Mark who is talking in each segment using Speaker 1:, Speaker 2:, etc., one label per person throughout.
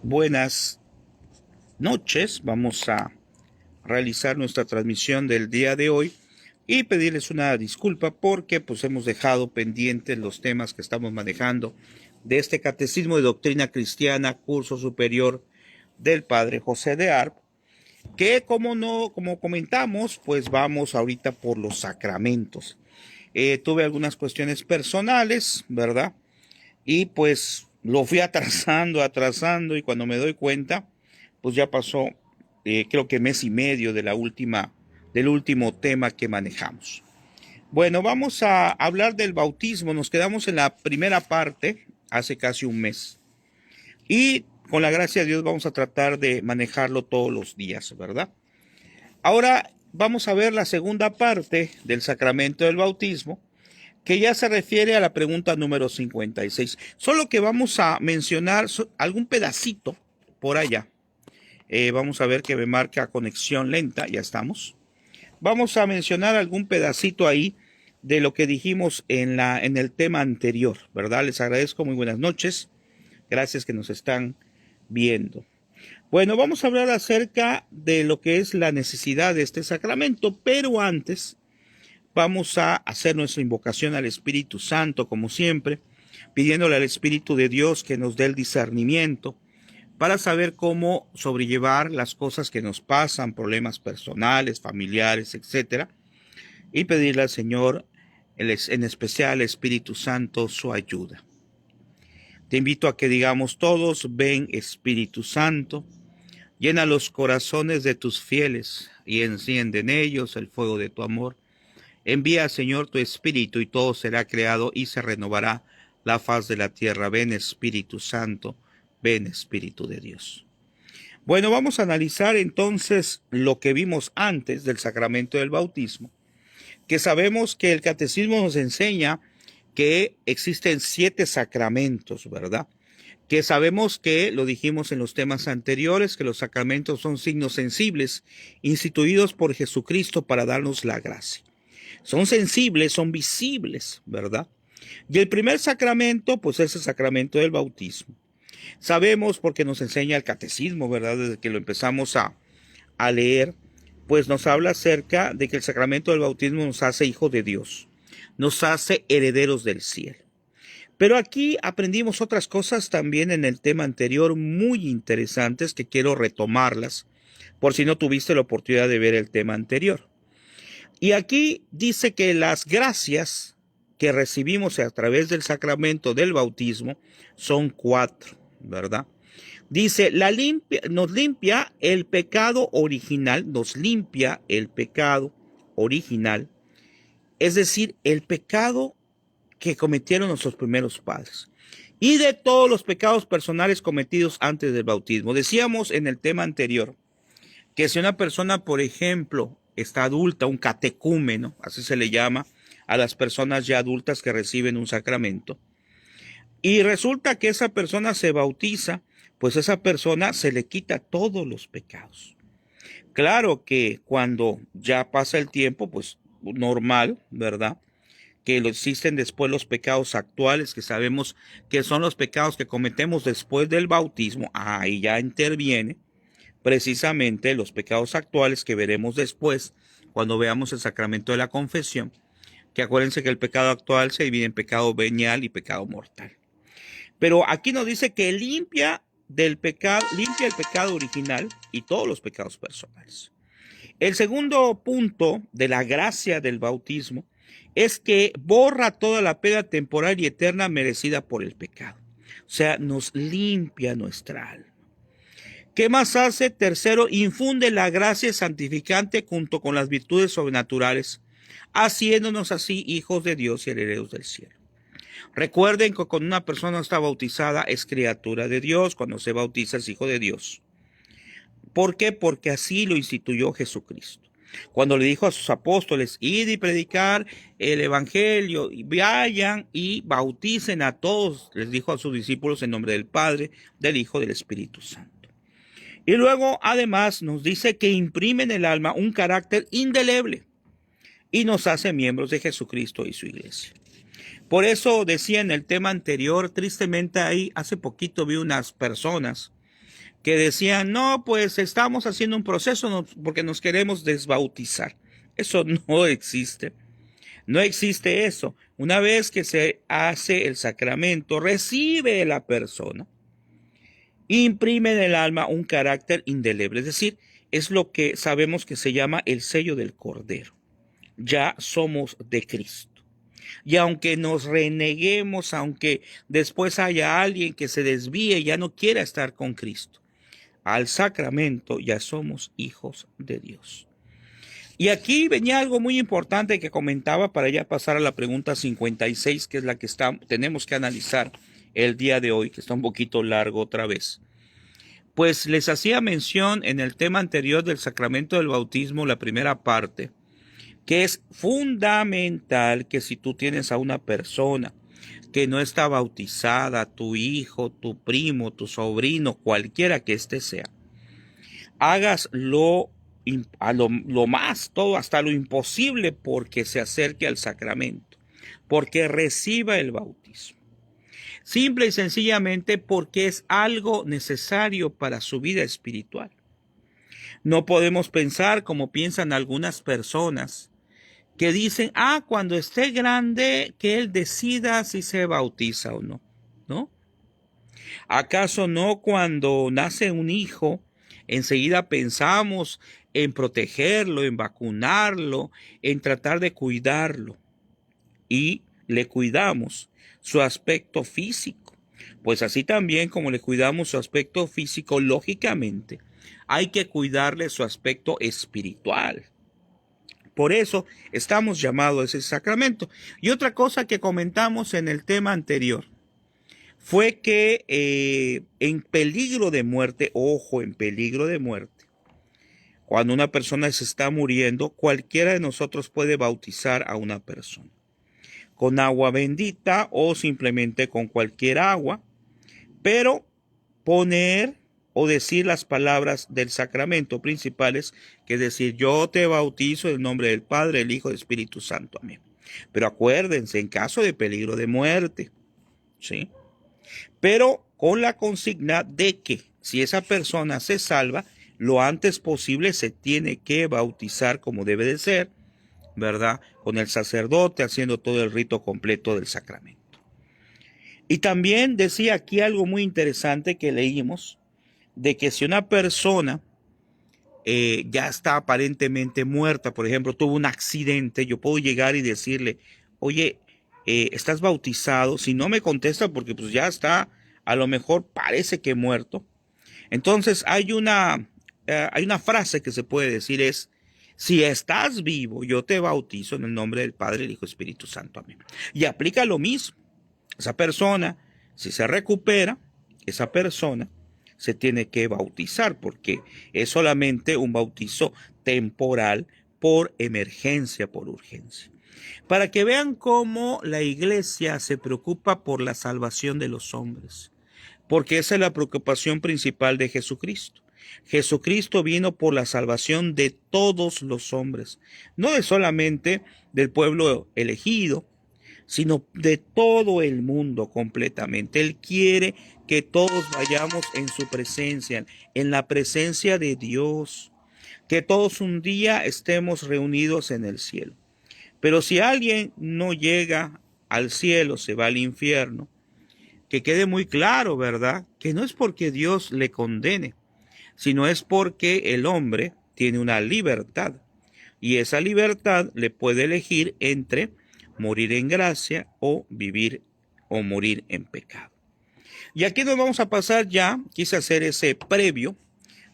Speaker 1: Buenas noches, vamos a realizar nuestra transmisión del día de hoy y pedirles una disculpa porque pues hemos dejado pendientes los temas que estamos manejando de este Catecismo de Doctrina Cristiana, curso superior del Padre José de Arp, que como comentamos, pues vamos ahorita por los sacramentos. Tuve algunas cuestiones personales, ¿verdad? Y pues lo fui atrasando y cuando me doy cuenta, pues ya pasó creo que mes y medio del último tema que manejamos. Bueno, vamos a hablar del bautismo. Nos quedamos en la primera parte hace casi un mes. Y con la gracia de Dios vamos a tratar de manejarlo todos los días, ¿verdad? Ahora vamos a ver la segunda parte del sacramento del bautismo, que ya se refiere a la pregunta número 56. Solo que vamos a mencionar algún pedacito por allá. Vamos a ver que me marca conexión lenta, ya estamos. Vamos a mencionar algún pedacito ahí de lo que dijimos en el tema anterior, ¿verdad? Les agradezco, muy buenas noches. Gracias que nos están viendo. Bueno, vamos a hablar acerca de lo que es la necesidad de este sacramento, pero antes vamos a hacer nuestra invocación al Espíritu Santo, como siempre, pidiéndole al Espíritu de Dios que nos dé el discernimiento para saber cómo sobrellevar las cosas que nos pasan, problemas personales, familiares, etcétera, y pedirle al Señor, en especial al Espíritu Santo, su ayuda. Te invito a que digamos todos: ven Espíritu Santo, llena los corazones de tus fieles y enciende en ellos el fuego de tu amor. Envía, Señor, tu Espíritu y todo será creado y se renovará la faz de la tierra. Ven Espíritu Santo, ven Espíritu de Dios. Bueno, vamos a analizar entonces lo que vimos antes del sacramento del bautismo, que sabemos que el catecismo nos enseña que existen 7 sacramentos, ¿verdad? Que sabemos que, lo dijimos en los temas anteriores, que los sacramentos son signos sensibles instituidos por Jesucristo para darnos la gracia. Son sensibles, son visibles, ¿verdad? Y el primer sacramento, pues es el sacramento del bautismo. Sabemos porque nos enseña el catecismo, ¿verdad? Desde que lo empezamos a leer, pues nos habla acerca de que el sacramento del bautismo nos hace hijos de Dios, nos hace herederos del cielo. Pero aquí aprendimos otras cosas también en el tema anterior muy interesantes que quiero retomarlas, por si no tuviste la oportunidad de ver el tema anterior. Y aquí dice que las gracias que recibimos a través del sacramento del bautismo son 4, ¿verdad? Dice, nos limpia el pecado original, nos limpia el pecado original, es decir, el pecado que cometieron nuestros primeros padres y de todos los pecados personales cometidos antes del bautismo. Decíamos en el tema anterior que si una persona, por ejemplo, está adulta, un catecúmeno, así se le llama a las personas ya adultas que reciben un sacramento, y resulta que esa persona se bautiza, pues a esa persona se le quita todos los pecados. Claro que cuando ya pasa el tiempo, pues normal, ¿verdad? Que existen después los pecados actuales, que sabemos que son los pecados que cometemos después del bautismo. Ahí ya interviene precisamente los pecados actuales que veremos después cuando veamos el sacramento de la confesión, que acuérdense que el pecado actual se divide en pecado venial y pecado mortal. Pero aquí nos dice que limpia el pecado original y todos los pecados personales. El segundo punto de la gracia del bautismo es que borra toda la pena temporal y eterna merecida por el pecado. O sea, nos limpia nuestra alma. ¿Qué más hace? Tercero, infunde la gracia santificante junto con las virtudes sobrenaturales, haciéndonos así hijos de Dios y herederos del cielo. Recuerden que cuando una persona está bautizada es criatura de Dios, cuando se bautiza es hijo de Dios. ¿Por qué? Porque así lo instituyó Jesucristo. Cuando le dijo a sus apóstoles, id y predicar el evangelio, y vayan y bauticen a todos, les dijo a sus discípulos en nombre del Padre, del Hijo, del Espíritu Santo. Y luego, además, nos dice que imprime en el alma un carácter indeleble y nos hace miembros de Jesucristo y su iglesia. Por eso decía en el tema anterior, tristemente ahí hace poquito vi unas personas que decían, no, pues estamos haciendo un proceso porque nos queremos desbautizar. Eso no existe. No existe eso. Una vez que se hace el sacramento, recibe la persona, imprime en el alma un carácter indeleble. Es decir, es lo que sabemos que se llama el sello del Cordero. Ya somos de Cristo. Y aunque nos reneguemos, aunque después haya alguien que se desvíe y ya no quiera estar con Cristo, al sacramento ya somos hijos de Dios. Y aquí venía algo muy importante que comentaba para ya pasar a la pregunta 56, que es la que tenemos que analizar el día de hoy, que está un poquito largo otra vez. Pues les hacía mención en el tema anterior del sacramento del bautismo, la primera parte, que es fundamental que si tú tienes a una persona que no está bautizada, tu hijo, tu primo, tu sobrino, cualquiera que éste sea, hagas lo más, todo hasta lo imposible porque se acerque al sacramento, porque reciba el bautismo. Simple y sencillamente porque es algo necesario para su vida espiritual. No podemos pensar como piensan algunas personas que dicen, cuando esté grande, que él decida si se bautiza o no, ¿no? ¿Acaso no cuando nace un hijo, enseguida pensamos en protegerlo, en vacunarlo, en tratar de cuidarlo? Y le cuidamos su aspecto físico. Pues así también como le cuidamos su aspecto físico, lógicamente, hay que cuidarle su aspecto espiritual. Por eso estamos llamados a ese sacramento. Y otra cosa que comentamos en el tema anterior fue que en peligro de muerte, ojo, en peligro de muerte, cuando una persona se está muriendo, cualquiera de nosotros puede bautizar a una persona con agua bendita o simplemente con cualquier agua, pero poner o decir las palabras del sacramento principales, que es decir, yo te bautizo en el nombre del Padre, el Hijo y el Espíritu Santo. Amén. Pero acuérdense, en caso de peligro de muerte, ¿sí? Pero con la consigna de que si esa persona se salva, lo antes posible se tiene que bautizar como debe de ser, ¿verdad? Con el sacerdote haciendo todo el rito completo del sacramento. Y también decía aquí algo muy interesante que leímos, de que si una persona ya está aparentemente muerta, por ejemplo, tuvo un accidente, yo puedo llegar y decirle, oye, ¿estás bautizado? Si no me contesta porque pues ya está, a lo mejor parece que muerto. Entonces hay una frase que se puede decir es, si estás vivo, yo te bautizo en el nombre del Padre, el Hijo y Espíritu Santo. Amén. Y aplica lo mismo. Esa persona, si se recupera, esa persona se tiene que bautizar porque es solamente un bautizo temporal por emergencia, por urgencia. Para que vean cómo la iglesia se preocupa por la salvación de los hombres, porque esa es la preocupación principal de Jesucristo. Jesucristo vino por la salvación de todos los hombres, no de solamente del pueblo elegido, sino de todo el mundo completamente. Él quiere que todos vayamos en su presencia, en la presencia de Dios, que todos un día estemos reunidos en el cielo. Pero si alguien no llega al cielo, se va al infierno, que quede muy claro, ¿verdad? Que no es porque Dios le condene, sino es porque el hombre tiene una libertad. Y esa libertad le puede elegir entre morir en gracia o vivir o morir en pecado. Y aquí nos vamos a pasar ya, quise hacer ese previo,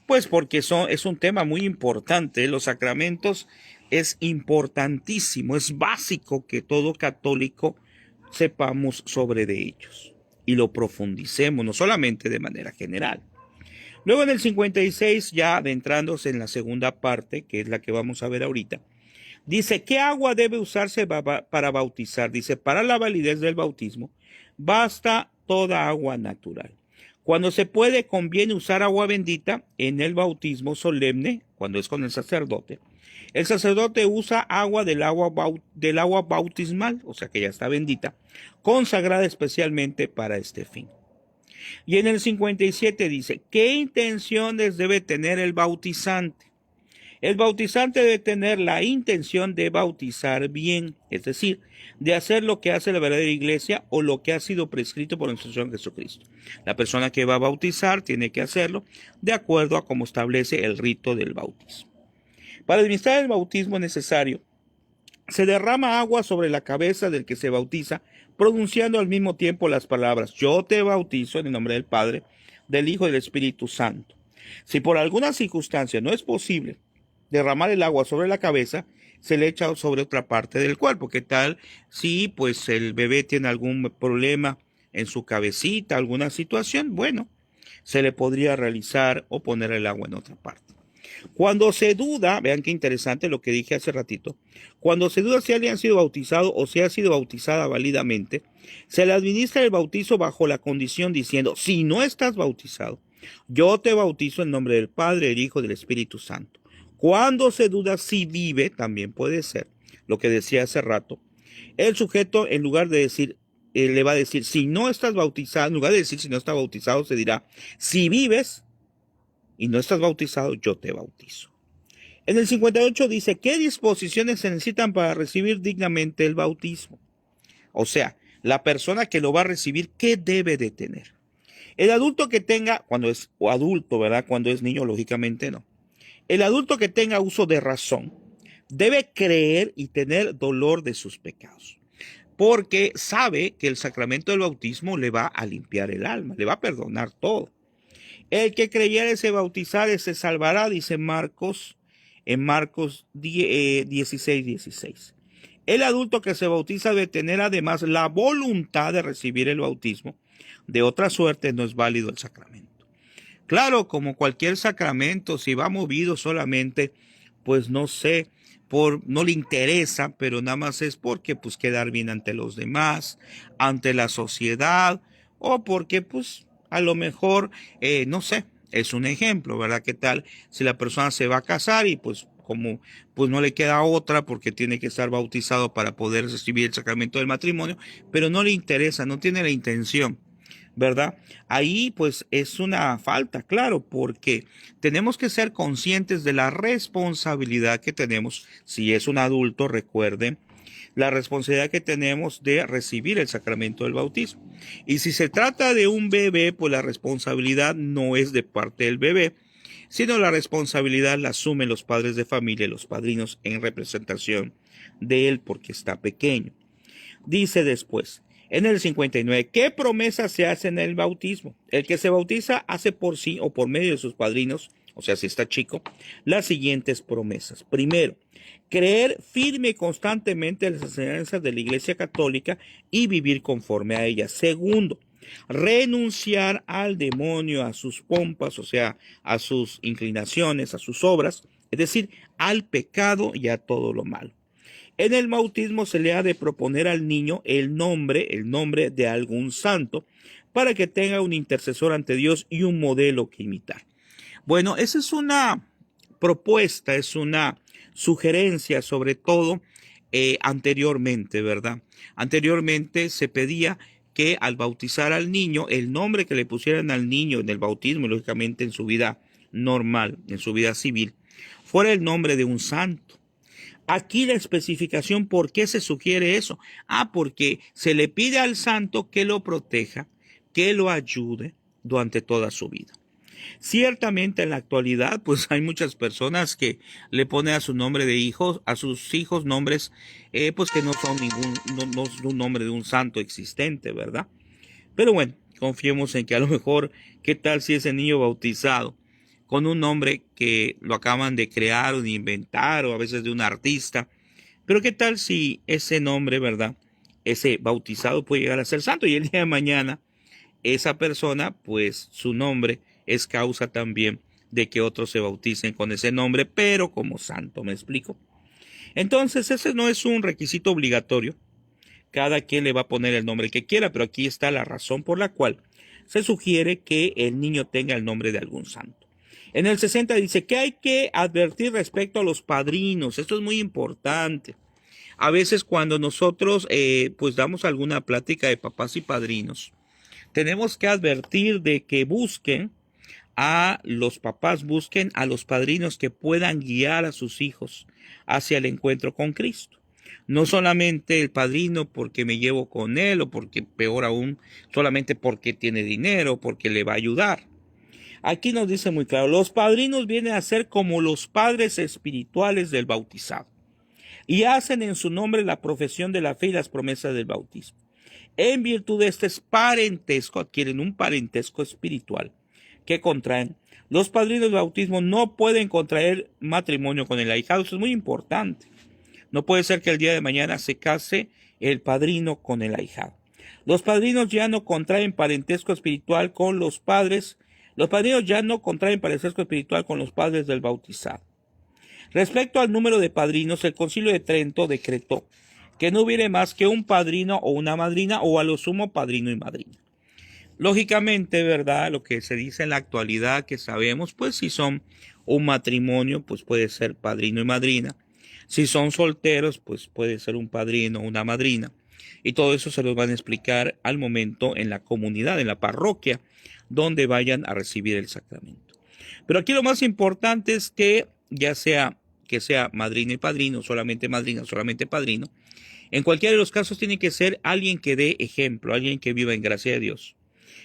Speaker 1: pues porque es un tema muy importante. Los sacramentos es importantísimo, es básico que todo católico sepamos sobre de ellos y lo profundicemos, no solamente de manera general. Luego en el 56, ya adentrándose en la segunda parte, que es la que vamos a ver ahorita, dice, ¿qué agua debe usarse para bautizar? Dice, para la validez del bautismo, basta toda agua natural. Cuando se puede, conviene usar agua bendita en el bautismo solemne, cuando es con el sacerdote. El sacerdote usa agua del agua bautismal, o sea que ya está bendita, consagrada especialmente para este fin. Y en el 57 dice, ¿qué intenciones debe tener el bautizante? El bautizante debe tener la intención de bautizar bien, es decir, de hacer lo que hace la verdadera iglesia o lo que ha sido prescrito por nuestro Señor Jesucristo. La persona que va a bautizar tiene que hacerlo de acuerdo a cómo establece el rito del bautismo. Para administrar el bautismo es necesario: se derrama agua sobre la cabeza del que se bautiza, pronunciando al mismo tiempo las palabras: yo te bautizo en el nombre del Padre, del Hijo y del Espíritu Santo. Si por alguna circunstancia no es posible derramar el agua sobre la cabeza, se le echa sobre otra parte del cuerpo. ¿Qué tal si pues el bebé tiene algún problema en su cabecita, alguna situación? Bueno, se le podría realizar o poner el agua en otra parte. Cuando se duda, vean qué interesante lo que dije hace ratito, cuando se duda si alguien ha sido bautizado o si ha sido bautizada válidamente, se le administra el bautizo bajo la condición diciendo: si no estás bautizado, yo te bautizo en nombre del Padre, del Hijo y del Espíritu Santo. Cuando se duda si vive, también puede ser lo que decía hace rato, el sujeto, en lugar de decir, le va a decir si no estás bautizado, en lugar de decir si no está bautizado, se dirá: si vives y no estás bautizado, yo te bautizo. En el 58 dice, ¿qué disposiciones se necesitan para recibir dignamente el bautismo? O sea, la persona que lo va a recibir, ¿qué debe de tener? El adulto que tenga, cuando es adulto, ¿verdad? Cuando es niño, lógicamente no. El adulto que tenga uso de razón debe creer y tener dolor de sus pecados, porque sabe que el sacramento del bautismo le va a limpiar el alma, le va a perdonar todo. El que creyere se bautizare se salvará, dice Marcos, en Marcos 16:16. El adulto que se bautiza debe tener además la voluntad de recibir el bautismo. De otra suerte no es válido el sacramento. Claro, como cualquier sacramento, si va movido solamente, pues no sé, no le interesa, pero nada más es porque pues quedar bien ante los demás, ante la sociedad, o porque pues a lo mejor, no sé, es un ejemplo, ¿verdad? ¿Qué tal si la persona se va a casar y pues como pues no le queda otra porque tiene que estar bautizado para poder recibir el sacramento del matrimonio, pero no le interesa, no tiene la intención, ¿verdad? Ahí pues es una falta, claro, porque tenemos que ser conscientes de la responsabilidad que tenemos. Si es un adulto, recuerden la responsabilidad que tenemos de recibir el sacramento del bautismo. Y si se trata de un bebé, pues la responsabilidad no es de parte del bebé, sino la responsabilidad la asumen los padres de familia, los padrinos, en representación de él porque está pequeño. Dice después, en el 59, ¿qué promesa se hace en el bautismo? El que se bautiza hace por sí o por medio de sus padrinos, o sea, si está chico, las siguientes promesas. Primero, creer firme y constantemente en las enseñanzas de la Iglesia Católica y vivir conforme a ellas. Segundo, renunciar al demonio, a sus pompas, o sea, a sus inclinaciones, a sus obras, es decir, al pecado y a todo lo malo. En el bautismo se le ha de proponer al niño el nombre de algún santo, para que tenga un intercesor ante Dios y un modelo que imitar. Bueno, esa es una propuesta, es una sugerencia, sobre todo anteriormente, ¿verdad? Anteriormente se pedía que al bautizar al niño, el nombre que le pusieran al niño en el bautismo, lógicamente en su vida normal, en su vida civil, fuera el nombre de un santo. Aquí la especificación, ¿por qué se sugiere eso? Porque se le pide al santo que lo proteja, que lo ayude durante toda su vida. Ciertamente en la actualidad, pues hay muchas personas que le ponen a su nombre de hijos, a sus hijos nombres, pues que no son no es un nombre de un santo existente, ¿verdad? Pero bueno, confiemos en que a lo mejor, ¿qué tal si ese niño bautizado con un nombre que lo acaban de crear o de inventar, o a veces de un artista? Pero ¿qué tal si ese nombre, ¿verdad? Ese bautizado puede llegar a ser santo, y el día de mañana esa persona, pues su nombre es causa también de que otros se bauticen con ese nombre, pero como santo, ¿me explico? Entonces ese no es un requisito obligatorio. Cada quien le va a poner el nombre que quiera, pero aquí está la razón por la cual se sugiere que el niño tenga el nombre de algún santo. En el 60 dice que hay que advertir respecto a los padrinos. Esto es muy importante. A veces cuando nosotros pues damos alguna plática de papás y padrinos, Tenemos que advertir de que busquen a los papás, busquen a los padrinos que puedan guiar a sus hijos hacia el encuentro con Cristo. No solamente el padrino porque me llevo con él o porque, peor aún, solamente porque tiene dinero, porque le va a ayudar. Aquí nos dice muy claro, los padrinos vienen a ser como los padres espirituales del bautizado y hacen en su nombre la profesión de la fe y las promesas del bautismo. En virtud de este parentesco, adquieren un parentesco espiritual que contraen. Los padrinos del bautismo no pueden contraer matrimonio con el ahijado. Eso es muy importante. No puede ser que el día de mañana se case el padrino con el ahijado. Los padrinos ya no contraen parentesco espiritual con los padres. Los padrinos ya no contraen parentesco espiritual con los padres del bautizado. Respecto al número de padrinos, el Concilio de Trento decretó que no hubiere más que un padrino o una madrina, o a lo sumo padrino y madrina. Lógicamente, ¿verdad? Lo que se dice en la actualidad que sabemos, pues si son un matrimonio, pues puede ser padrino y madrina. Si son solteros, pues puede ser un padrino o una madrina. Y todo eso se los van a explicar al momento en la comunidad, en la parroquia, donde vayan a recibir el sacramento. Pero aquí lo más importante es que ya sea que sea madrina y padrino, solamente madrina, solamente padrino, en cualquiera de los casos tiene que ser alguien que dé ejemplo, alguien que viva en gracia de Dios,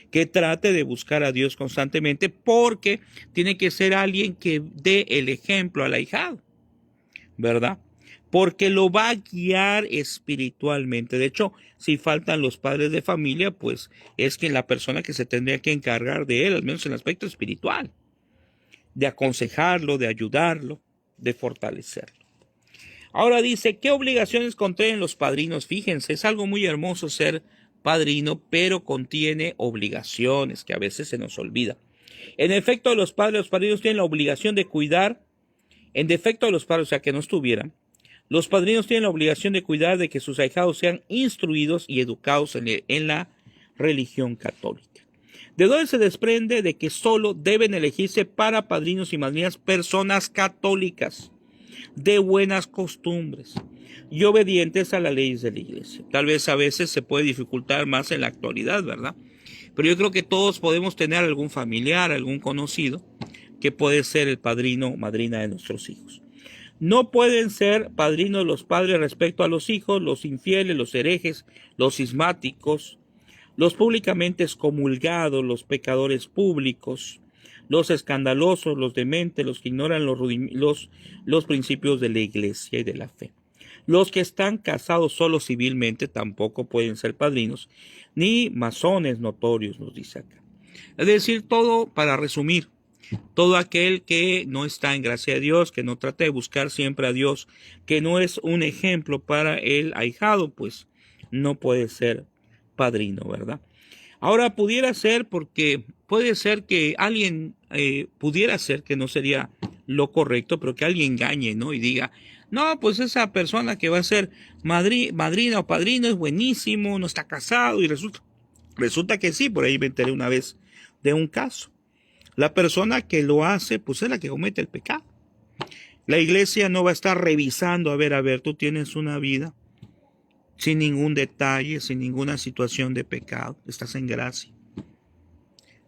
Speaker 1: que trate de buscar a Dios constantemente, porque tiene que ser alguien que dé el ejemplo al ahijado, ¿verdad? Porque lo va a guiar espiritualmente. De hecho, si faltan los padres de familia, pues es que la persona que se tendría que encargar de él, al menos en el aspecto espiritual, de aconsejarlo, de ayudarlo, de fortalecerlo. Ahora dice, ¿qué obligaciones contraen los padrinos? Fíjense, es algo muy hermoso ser padrino, pero contiene obligaciones que a veces se nos olvida. En efecto, los padrinos tienen la obligación de cuidar, en defecto de los padres, o sea, que no estuvieran, los padrinos tienen la obligación de cuidar de que sus ahijados sean instruidos y educados en la religión católica. De donde se desprende de que solo deben elegirse para padrinos y madrinas personas católicas, de buenas costumbres y obedientes a las leyes de la iglesia. Tal vez a veces se puede dificultar más en la actualidad, ¿verdad? Pero yo creo que todos podemos tener algún familiar, algún conocido que puede ser el padrino o madrina de nuestros hijos. No pueden ser padrinos los padres respecto a los hijos, los infieles, los herejes, los cismáticos, los públicamente excomulgados, los pecadores públicos, los escandalosos, los dementes, los que ignoran los principios de la iglesia y de la fe. Los que están casados solo civilmente tampoco pueden ser padrinos, ni masones notorios, nos dice acá. Es decir, todo, para resumir, todo aquel que no está en gracia de Dios, que no trata de buscar siempre a Dios, que no es un ejemplo para el ahijado, pues no puede ser padrino, ¿verdad? Ahora pudiera ser, porque puede ser que alguien, pudiera ser que no sería lo correcto, pero que alguien engañe, ¿no? Y diga, no, pues esa persona que va a ser madrina o padrino es buenísimo, no está casado, y resulta que sí. Por ahí me enteré una vez de un caso. La persona que lo hace, pues es la que comete el pecado. La iglesia no va a estar revisando, a ver, tú tienes una vida sin ningún detalle, sin ninguna situación de pecado, estás en gracia.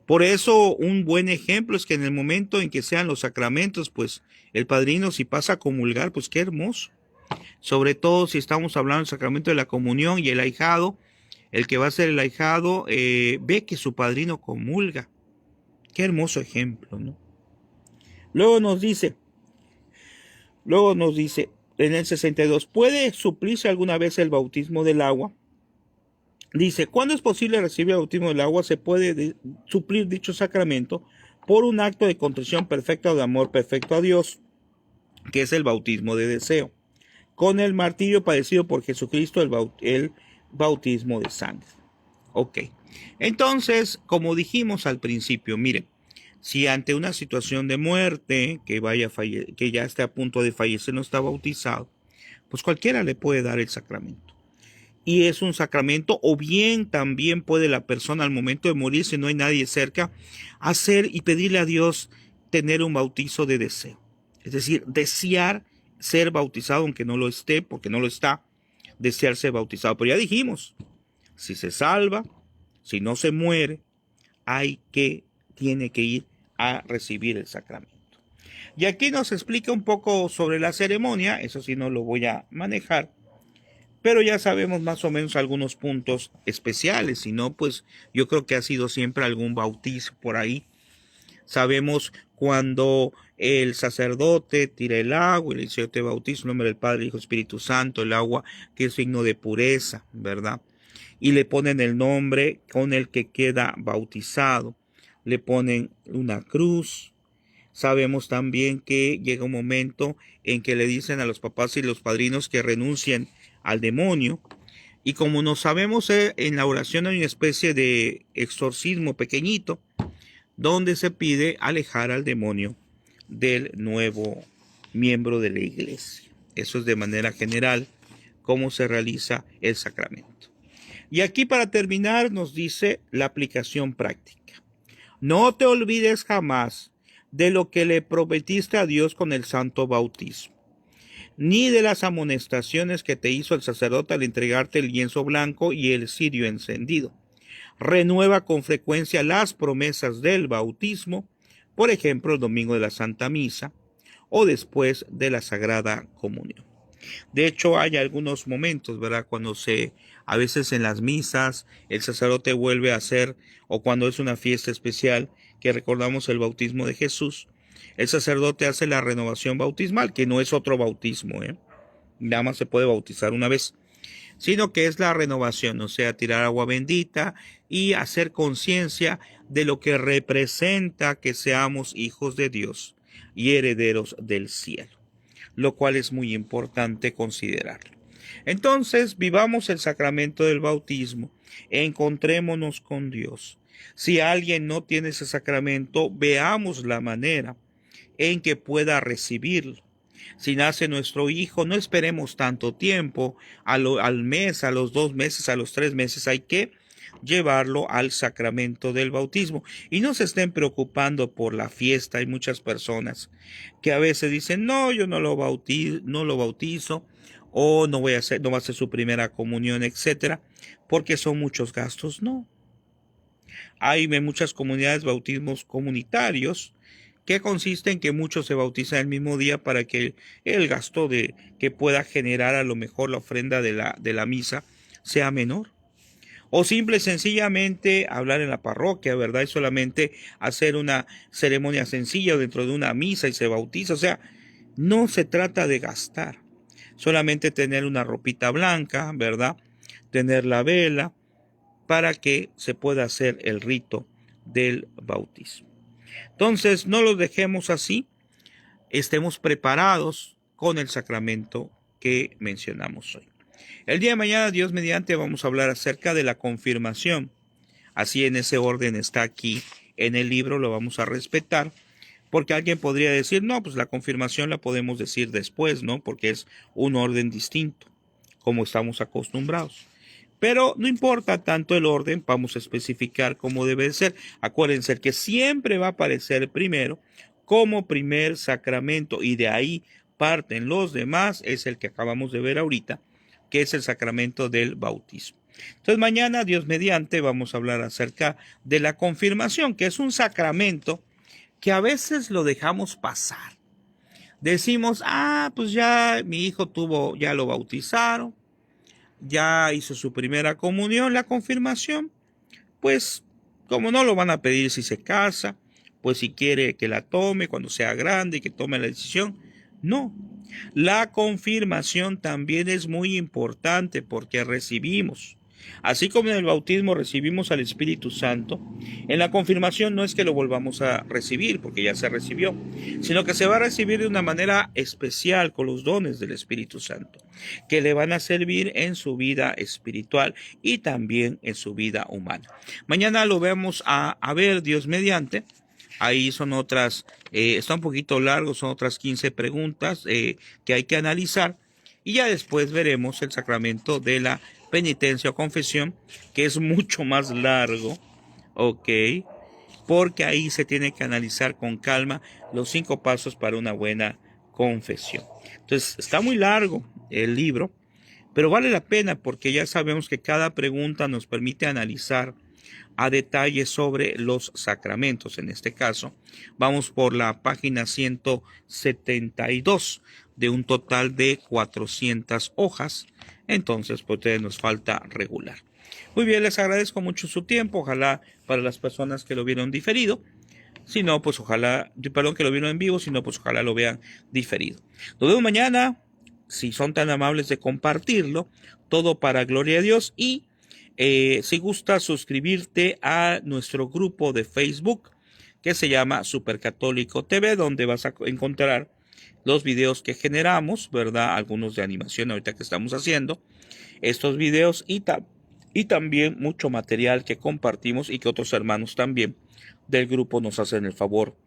Speaker 1: Por eso un buen ejemplo es que en el momento en que sean los sacramentos, pues el padrino, si pasa a comulgar, pues qué hermoso. Sobre todo si estamos hablando del sacramento de la comunión, y el ahijado, el que va a ser el ahijado, ve que su padrino comulga. Qué hermoso ejemplo, ¿no? Luego nos dice, en el 62, ¿puede suplirse alguna vez el bautismo del agua? Dice, ¿cuándo es posible recibir el bautismo del agua? Se puede suplir dicho sacramento por un acto de contrición perfecta o de amor perfecto a Dios, que es el bautismo de deseo, con el martirio padecido por Jesucristo, el bautismo de sangre. Ok, entonces, como dijimos al principio, miren, si ante una situación de muerte, que ya esté a punto de fallecer, no está bautizado, pues cualquiera le puede dar el sacramento. Y es un sacramento, o bien también puede la persona al momento de morir, si no hay nadie cerca, hacer y pedirle a Dios tener un bautizo de deseo. Es decir, desear ser bautizado, aunque no lo esté, porque no lo está, desear ser bautizado. Pero ya dijimos, si se salva, Si no se muere, tiene que ir a recibir el sacramento. Y aquí nos explica un poco sobre la ceremonia, eso sí no lo voy a manejar, pero ya sabemos más o menos algunos puntos especiales, si no, pues yo creo que ha sido siempre algún bautizo por ahí. Sabemos cuando el sacerdote tira el agua y le dice: yo te bautizo en nombre del Padre, Hijo, Espíritu Santo, el agua que es signo de pureza, ¿verdad? Y le ponen el nombre con el que queda bautizado, le ponen una cruz. Sabemos también que llega un momento en que le dicen a los papás y los padrinos que renuncien al demonio. Y como no sabemos, en la oración hay una especie de exorcismo pequeñito donde se pide alejar al demonio del nuevo miembro de la iglesia. Eso es de manera general cómo se realiza el sacramento. Y aquí, para terminar, nos dice la aplicación práctica. No te olvides jamás de lo que le prometiste a Dios con el santo bautismo, ni de las amonestaciones que te hizo el sacerdote al entregarte el lienzo blanco y el cirio encendido. Renueva con frecuencia las promesas del bautismo, por ejemplo, el domingo de la Santa Misa o después de la Sagrada Comunión. De hecho, hay algunos momentos, ¿verdad? A veces en las misas, el sacerdote vuelve a hacer, o cuando es una fiesta especial, que recordamos el bautismo de Jesús, el sacerdote hace la renovación bautismal, que no es otro bautismo, nada más se puede bautizar una vez, sino que es la renovación, o sea, tirar agua bendita y hacer conciencia de lo que representa que seamos hijos de Dios y herederos del cielo, lo cual es muy importante considerarlo. Entonces, vivamos el sacramento del bautismo, encontrémonos con Dios. Si alguien no tiene ese sacramento, veamos la manera en que pueda recibirlo. Si nace nuestro hijo, no esperemos tanto tiempo, al mes, a los 2 meses, a los 3 meses, hay que llevarlo al sacramento del bautismo. Y no se estén preocupando por la fiesta. Hay muchas personas que a veces dicen: no, yo no lo bautizo, o no va a ser su primera comunión, etcétera, porque son muchos gastos. No. Hay en muchas comunidades bautismos comunitarios, que consiste en que muchos se bautizan el mismo día para que el gasto que pueda generar a lo mejor la ofrenda de la misa sea menor. O simple y sencillamente hablar en la parroquia, ¿verdad? Y solamente hacer una ceremonia sencilla dentro de una misa y se bautiza. O sea, no se trata de gastar. Solamente tener una ropita blanca, ¿verdad? Tener la vela para que se pueda hacer el rito del bautismo. Entonces, no los dejemos así. Estemos preparados con el sacramento que mencionamos hoy. El día de mañana, Dios mediante, vamos a hablar acerca de la confirmación. Así, en ese orden está aquí en el libro, lo vamos a respetar, porque alguien podría decir: no, pues la confirmación la podemos decir después, ¿no? Porque es un orden distinto, como estamos acostumbrados. Pero no importa tanto el orden, vamos a especificar cómo debe ser. Acuérdense que siempre va a aparecer primero como primer sacramento, y de ahí parten los demás, es el que acabamos de ver ahorita, que es el sacramento del bautismo. Entonces mañana, Dios mediante, vamos a hablar acerca de la confirmación, que es un sacramento que a veces lo dejamos pasar. Decimos: pues ya mi hijo ya lo bautizaron, ya hizo su primera comunión, la confirmación, pues como no lo van a pedir si se casa, pues si quiere que la tome cuando sea grande y que tome la decisión. No, la confirmación también es muy importante, porque recibimos, así como en el bautismo recibimos al Espíritu Santo, en la confirmación no es que lo volvamos a recibir porque ya se recibió, sino que se va a recibir de una manera especial con los dones del Espíritu Santo, que le van a servir en su vida espiritual y también en su vida humana. Mañana lo vamos a ver, Dios mediante. Ahí son otras, está un poquito largo, son otras 15 preguntas que hay que analizar. Y ya después veremos el sacramento de la penitencia o confesión, que es mucho más largo, ¿ok? Porque ahí se tiene que analizar con calma los 5 pasos para una buena confesión. Entonces, está muy largo el libro, pero vale la pena, porque ya sabemos que cada pregunta nos permite analizar a detalle sobre los sacramentos. En este caso, vamos por la página 172 de un total de 400 hojas. Entonces, pues nos falta regular. Muy bien, les agradezco mucho su tiempo. Ojalá para las personas que lo vieron diferido. Si no, pues ojalá, perdón, que lo vieron en vivo. Si no, pues ojalá lo vean diferido. Nos vemos mañana. Si son tan amables de compartirlo. Todo para gloria de Dios. Y si gusta suscribirte a nuestro grupo de Facebook que se llama Supercatólico TV, donde vas a encontrar los videos que generamos, ¿verdad? Algunos de animación ahorita que estamos haciendo estos videos y también mucho material que compartimos y que otros hermanos también del grupo nos hacen el favor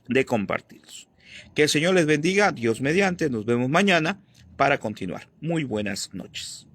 Speaker 1: de compartirlos. Que el Señor les bendiga, Dios mediante, nos vemos mañana para continuar. Muy buenas noches.